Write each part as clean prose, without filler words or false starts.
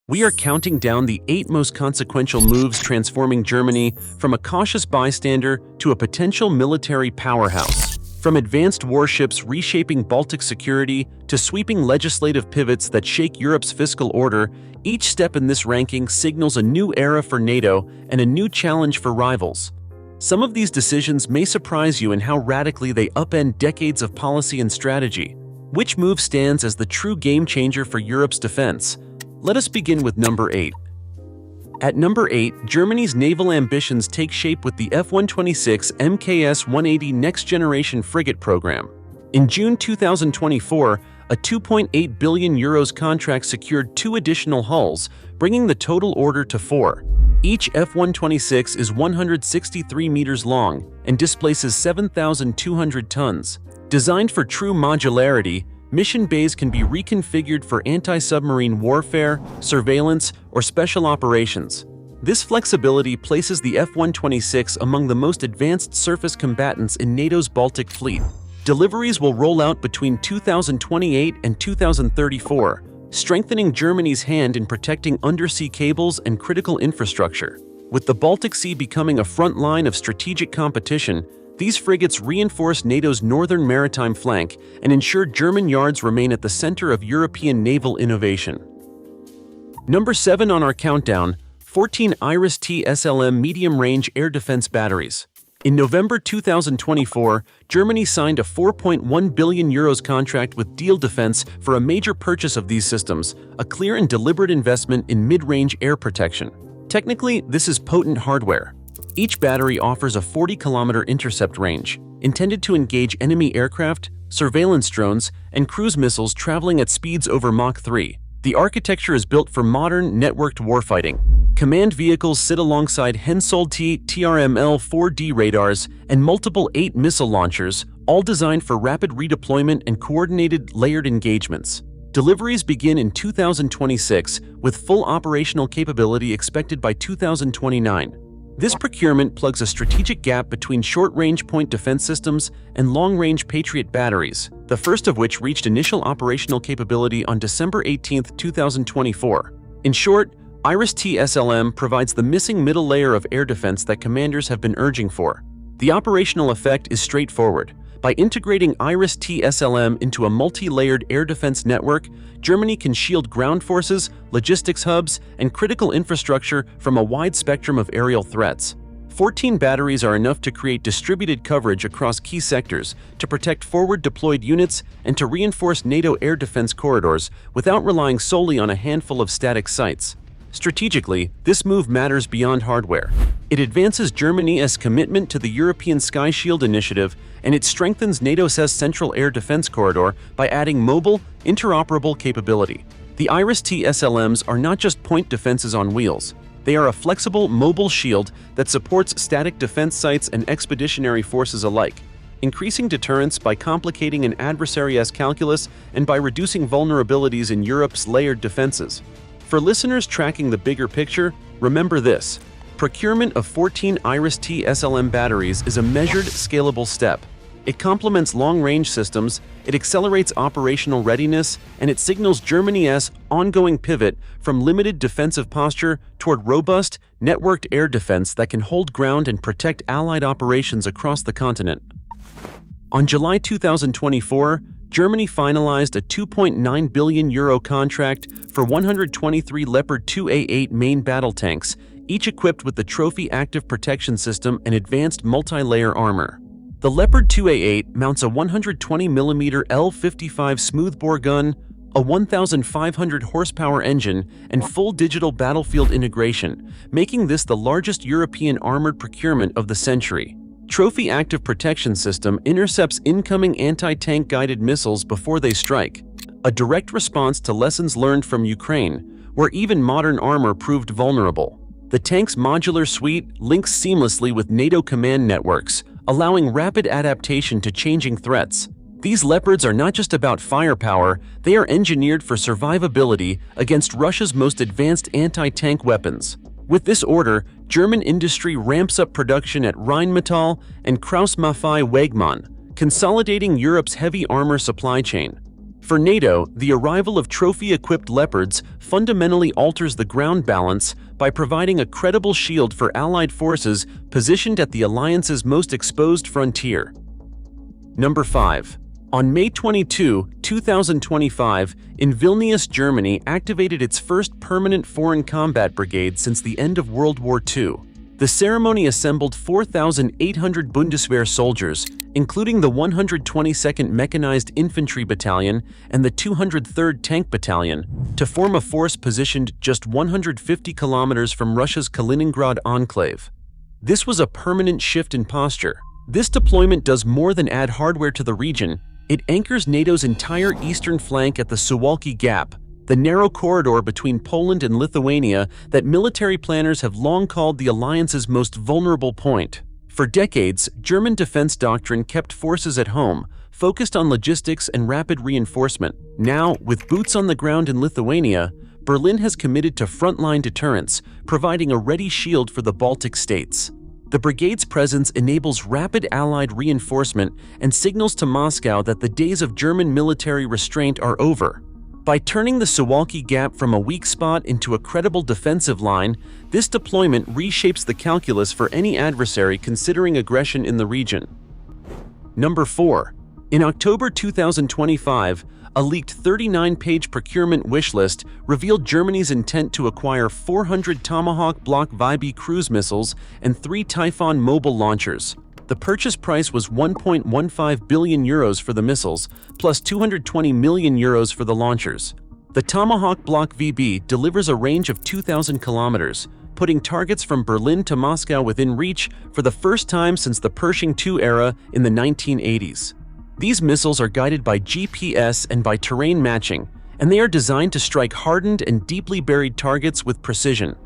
We are counting down the 8 most consequential moves transforming Germany from a cautious bystander to a potential military powerhouse. From advanced warships reshaping Baltic security to sweeping legislative pivots that shake Europe's fiscal order, each step in this ranking signals a new era for NATO and a new challenge for rivals. Some of these decisions may surprise you in how radically they upend decades of policy and strategy. Which move stands as the true game-changer for Europe's defense? Let us begin with number 8. At number 8, Germany's naval ambitions take shape with the F-126 MKS-180 next-generation frigate program. In June 2024, a €2.8 billion contract secured 2 additional hulls, bringing the total order to 4. Each F-126 is 163 meters long and displaces 7,200 tons. Designed for true modularity, mission bays can be reconfigured for anti-submarine warfare, surveillance, or special operations. This flexibility places the F-126 among the most advanced surface combatants in NATO's Baltic fleet. Deliveries will roll out between 2028 and 2034, strengthening Germany's hand in protecting undersea cables and critical infrastructure. With the Baltic Sea becoming a front line of strategic competition, these frigates reinforce NATO's northern maritime flank and ensure German yards remain at the center of European naval innovation. Number 7 on our countdown, 14 IRIS-T SLM medium-range air defense batteries. In November 2024, Germany signed a €4.1 billion contract with Diehl Defense for a major purchase of these systems, a clear and deliberate investment in mid-range air protection. Technically, this is potent hardware. Each battery offers a 40-kilometer intercept range, intended to engage enemy aircraft, surveillance drones, and cruise missiles traveling at speeds over Mach 3. The architecture is built for modern, networked warfighting. Command vehicles sit alongside Hensoldt TRML-4D radars and multiple 8 missile launchers, all designed for rapid redeployment and coordinated, layered engagements. Deliveries begin in 2026, with full operational capability expected by 2029. This procurement plugs a strategic gap between short-range point defense systems and long-range Patriot batteries, the first of which reached initial operational capability on December 18, 2024. In short, IRIS-T SLM provides the missing middle layer of air defense that commanders have been urging for. The operational effect is straightforward. By integrating IRIS-T SLM into a multi-layered air defense network, Germany can shield ground forces, logistics hubs, and critical infrastructure from a wide spectrum of aerial threats. 14 batteries are enough to create distributed coverage across key sectors, to protect forward-deployed units, and to reinforce NATO air defense corridors without relying solely on a handful of static sites. Strategically, this move matters beyond hardware. It advances Germany's commitment to the European Sky Shield initiative, and it strengthens NATO's central air defense corridor by adding mobile, interoperable capability. The IRIS-T SLMs are not just point defenses on wheels. They are a flexible, mobile shield that supports static defense sites and expeditionary forces alike, increasing deterrence by complicating an adversary's calculus and by reducing vulnerabilities in Europe's layered defenses. For listeners tracking the bigger picture, remember this. Procurement of 14 IRIS-T SLM batteries is a measured, scalable step. It complements long-range systems, it accelerates operational readiness, and it signals Germany's ongoing pivot from limited defensive posture toward robust, networked air defense that can hold ground and protect Allied operations across the continent. On July 2024, Germany finalized a €2.9 billion contract for 123 Leopard 2A8 main battle tanks, each equipped with the Trophy Active Protection System and advanced multi-layer armor. The Leopard 2A8 mounts a 120mm L55 smoothbore gun, a 1,500 horsepower engine, and full digital battlefield integration, making this the largest European armored procurement of the century. Trophy Active Protection System intercepts incoming anti-tank guided missiles before they strike, a direct response to lessons learned from Ukraine, where even modern armor proved vulnerable. The tank's modular suite links seamlessly with NATO command networks, allowing rapid adaptation to changing threats. These Leopards are not just about firepower, they are engineered for survivability against Russia's most advanced anti-tank weapons. With this order, German industry ramps up production at Rheinmetall and Krauss-Maffei Wegmann, consolidating Europe's heavy armor supply chain. For NATO, the arrival of trophy-equipped Leopards fundamentally alters the ground balance by providing a credible shield for Allied forces positioned at the alliance's most exposed frontier. Number 5. On May 22, 2025, in Vilnius, Germany activated its first permanent foreign combat brigade since the end of World War II. The ceremony assembled 4,800 Bundeswehr soldiers, including the 122nd Mechanized Infantry Battalion and the 203rd Tank Battalion, to form a force positioned just 150 kilometers from Russia's Kaliningrad enclave. This was a permanent shift in posture. This deployment does more than add hardware to the region. It anchors NATO's entire eastern flank at the Suwalki Gap, the narrow corridor between Poland and Lithuania that military planners have long called the alliance's most vulnerable point. For decades, German defense doctrine kept forces at home, focused on logistics and rapid reinforcement. Now, with boots on the ground in Lithuania, Berlin has committed to frontline deterrence, providing a ready shield for the Baltic states. The brigade's presence enables rapid Allied reinforcement and signals to Moscow that the days of German military restraint are over. By turning the Suwalki Gap from a weak spot into a credible defensive line, this deployment reshapes the calculus for any adversary considering aggression in the region. Number 4. In October 2025, a leaked 39-page procurement wish list revealed Germany's intent to acquire 400 Tomahawk Block VB cruise missiles and 3 Typhoon mobile launchers. The purchase price was 1.15 billion euros for the missiles, plus 220 million euros for the launchers. The Tomahawk Block VB delivers a range of 2,000 kilometers, putting targets from Berlin to Moscow within reach for the first time since the Pershing II era in the 1980s. These missiles are guided by GPS and by terrain matching, and they are designed to strike hardened and deeply buried targets with precision.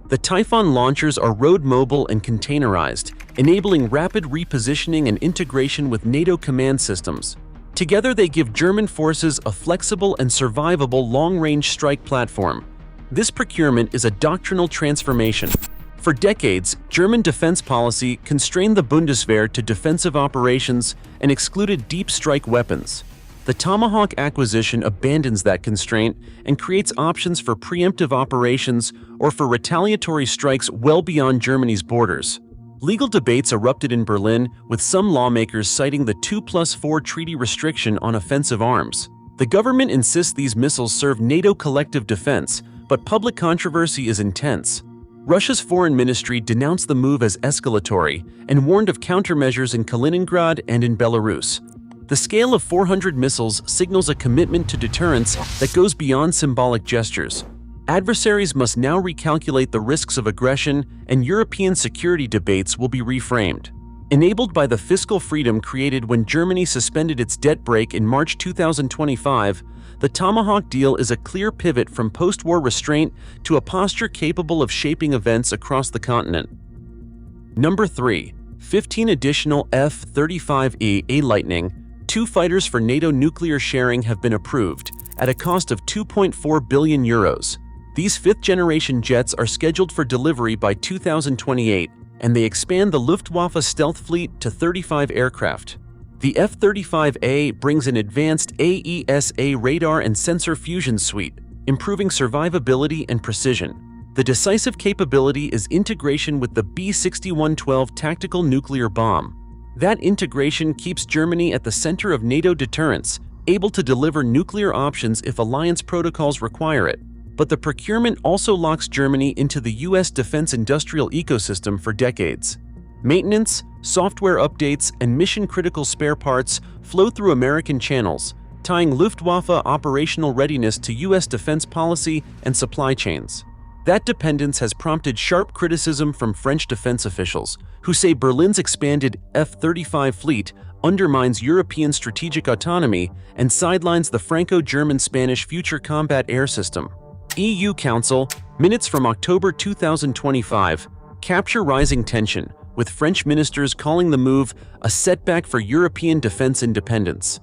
The Typhoon launchers are road mobile and containerized, enabling rapid repositioning and integration with NATO command systems. Together, they give German forces a flexible and survivable long-range strike platform. This procurement is a doctrinal transformation. For decades, German defense policy constrained the Bundeswehr to defensive operations and excluded deep strike weapons. The Tomahawk acquisition abandons that constraint and creates options for preemptive operations or for retaliatory strikes well beyond Germany's borders. Legal debates erupted in Berlin, with some lawmakers citing the 2+4 treaty restriction on offensive arms. The government insists these missiles serve NATO collective defense, but public controversy is intense. Russia's foreign ministry denounced the move as escalatory and warned of countermeasures in Kaliningrad and in Belarus. The scale of 400 missiles signals a commitment to deterrence that goes beyond symbolic gestures. Adversaries must now recalculate the risks of aggression, and European security debates will be reframed. Enabled by the fiscal freedom created when Germany suspended its debt brake in March 2025, the Tomahawk deal is a clear pivot from post-war restraint to a posture capable of shaping events across the continent. Number 3. 15 additional F-35E Lightning II fighters for NATO nuclear sharing have been approved, at a cost of 2.4 billion euros. These fifth-generation jets are scheduled for delivery by 2028, and they expand the Luftwaffe stealth fleet to 35 aircraft. The F-35A brings an advanced AESA radar and sensor fusion suite, improving survivability and precision. The decisive capability is integration with the B-6112 tactical nuclear bomb. That integration keeps Germany at the center of NATO deterrence, able to deliver nuclear options if alliance protocols require it. But the procurement also locks Germany into the U.S. defense industrial ecosystem for decades. Maintenance, software updates, and mission-critical spare parts flow through American channels, tying Luftwaffe operational readiness to U.S. defense policy and supply chains. That dependence has prompted sharp criticism from French defense officials, who say Berlin's expanded F-35 fleet undermines European strategic autonomy and sidelines the Franco-German-Spanish Future Combat Air System. EU Council, minutes from October 2025, capture rising tension, with French ministers calling the move a setback for European defense independence.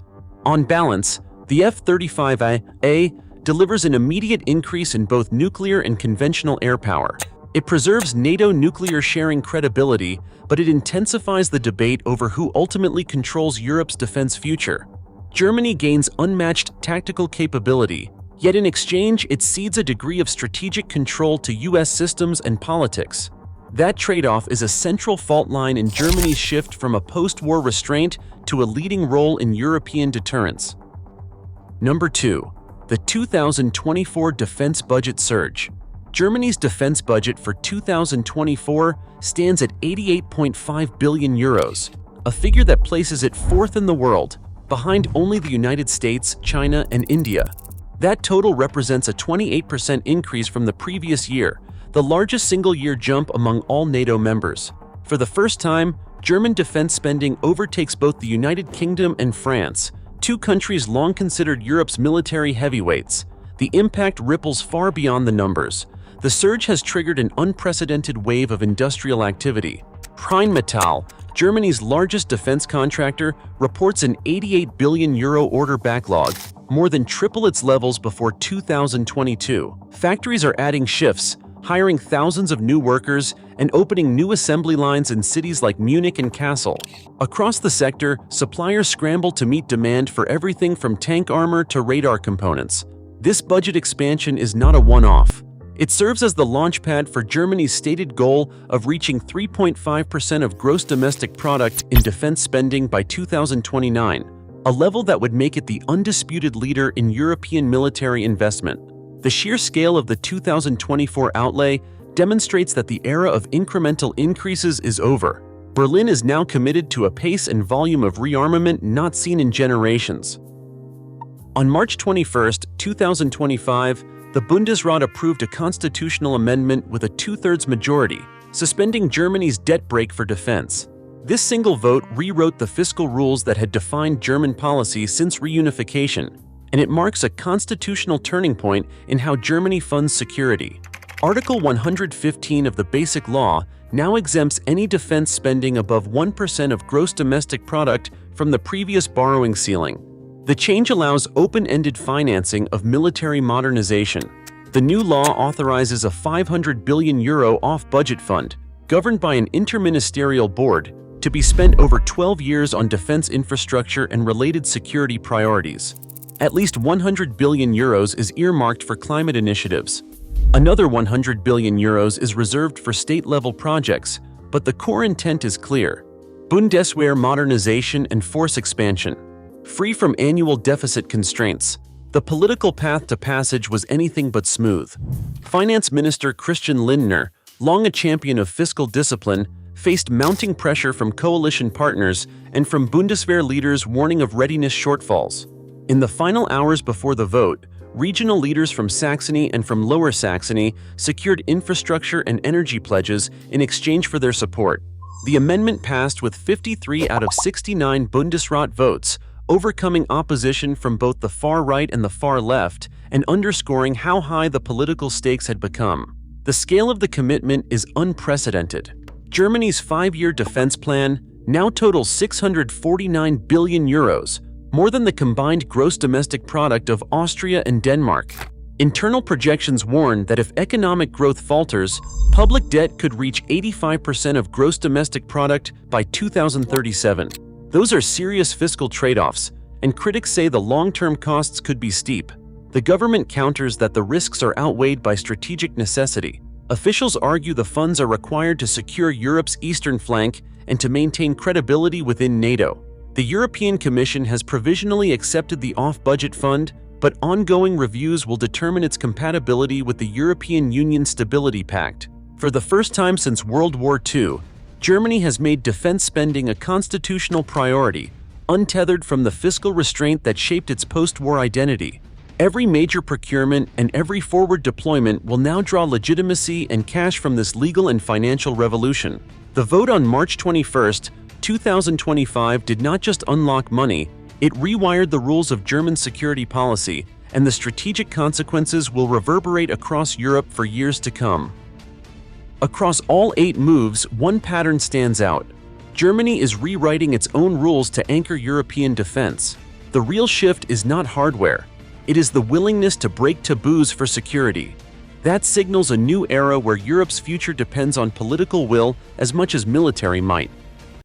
On balance, the F-35A delivers an immediate increase in both nuclear and conventional air power. It preserves NATO nuclear sharing credibility, but it intensifies the debate over who ultimately controls Europe's defense future. Germany gains unmatched tactical capability, yet in exchange it cedes a degree of strategic control to US systems and politics. That trade-off is a central fault line in Germany's shift from a post-war restraint to a leading role in European deterrence. Number 2. The 2024 defense budget surge. Germany's defense budget for 2024 stands at 88.5 billion euros, a figure that places it fourth in the world, behind only the United States, China, and India. That total represents a 28% increase from the previous year, the largest single-year jump among all NATO members. For the first time, German defense spending overtakes both the United Kingdom and France, two countries long considered Europe's military heavyweights. The impact ripples far beyond the numbers. The surge has triggered an unprecedented wave of industrial activity. Rheinmetall, Germany's largest defense contractor, reports an 88 billion euro order backlog, more than triple its levels before 2022. Factories are adding shifts, hiring thousands of new workers, and opening new assembly lines in cities like Munich and Kassel. Across the sector, suppliers scramble to meet demand for everything from tank armor to radar components. This budget expansion is not a one-off. It serves as the launchpad for Germany's stated goal of reaching 3.5% of gross domestic product in defense spending by 2029, a level that would make it the undisputed leader in European military investment. The sheer scale of the 2024 outlay demonstrates that the era of incremental increases is over. Berlin is now committed to a pace and volume of rearmament not seen in generations. On March 21, 2025, the Bundesrat approved a constitutional amendment with a two-thirds majority, suspending Germany's debt brake for defense. This single vote rewrote the fiscal rules that had defined German policy since reunification, and it marks a constitutional turning point in how Germany funds security. Article 115 of the Basic Law now exempts any defense spending above 1% of gross domestic product from the previous borrowing ceiling. The change allows open-ended financing of military modernization. The new law authorizes a 500 billion euro off-budget fund, governed by an interministerial board, to be spent over 12 years on defense infrastructure and related security priorities. At least 100 billion euros is earmarked for climate initiatives. Another 100 billion euros is reserved for state-level projects, but the core intent is clear: Bundeswehr modernization and force expansion. Free from annual deficit constraints, the political path to passage was anything but smooth. Finance Minister Christian Lindner, long a champion of fiscal discipline, faced mounting pressure from coalition partners and from Bundeswehr leaders warning of readiness shortfalls. In the final hours before the vote, regional leaders from Saxony and from Lower Saxony secured infrastructure and energy pledges in exchange for their support. The amendment passed with 53 out of 69 Bundesrat votes, overcoming opposition from both the far right and the far left, and underscoring how high the political stakes had become. The scale of the commitment is unprecedented. Germany's 5-year defense plan now totals 649 billion euros, more than the combined gross domestic product of Austria and Denmark. Internal projections warn that if economic growth falters, public debt could reach 85% of gross domestic product by 2037. Those are serious fiscal trade-offs, and critics say the long-term costs could be steep. The government counters that the risks are outweighed by strategic necessity. Officials argue the funds are required to secure Europe's eastern flank and to maintain credibility within NATO. The European Commission has provisionally accepted the off-budget fund, but ongoing reviews will determine its compatibility with the European Union Stability Pact. For the first time since World War II, Germany has made defense spending a constitutional priority, untethered from the fiscal restraint that shaped its post-war identity. Every major procurement and every forward deployment will now draw legitimacy and cash from this legal and financial revolution. The vote on March 21, 2025 did not just unlock money, it rewired the rules of German security policy, and the strategic consequences will reverberate across Europe for years to come. Across all 8 moves, one pattern stands out. Germany is rewriting its own rules to anchor European defense. The real shift is not hardware. It is the willingness to break taboos for security. That signals a new era where Europe's future depends on political will as much as military might.